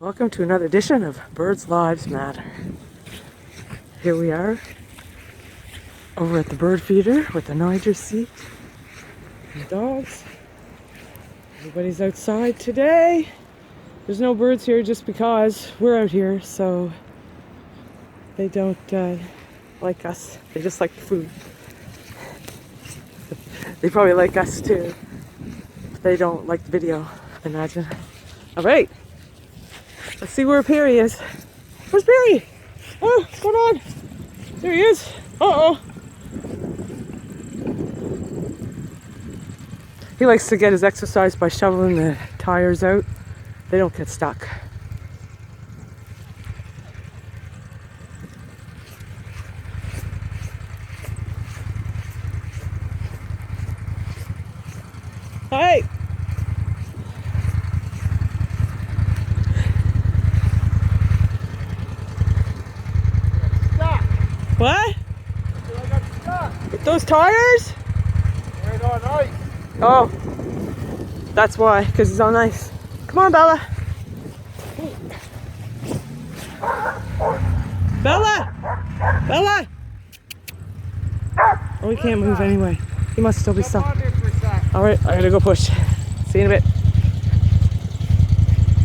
Welcome to another edition of Birds Lives Matter. Here we are over at the bird feeder with the Niger seat and dogs. Everybody's outside today. There's no birds here just because we're out here, so they don't like us. They just like the food. They probably like us too. They don't like the video, I imagine. All right. Let's see where Perry is. Where's Perry? Oh, what's going on? There he is. Uh-oh. He likes to get his exercise by shoveling the tires out. They don't get stuck. Hey! What? I got stuck. With those tires? They're on ice. Oh, that's why, because he's on ice. Come on, Bella. Bella! Bella! Oh, he can't move anyway. He must still be stuck. Come on here for a sec. All right, I gotta go push. See you in a bit.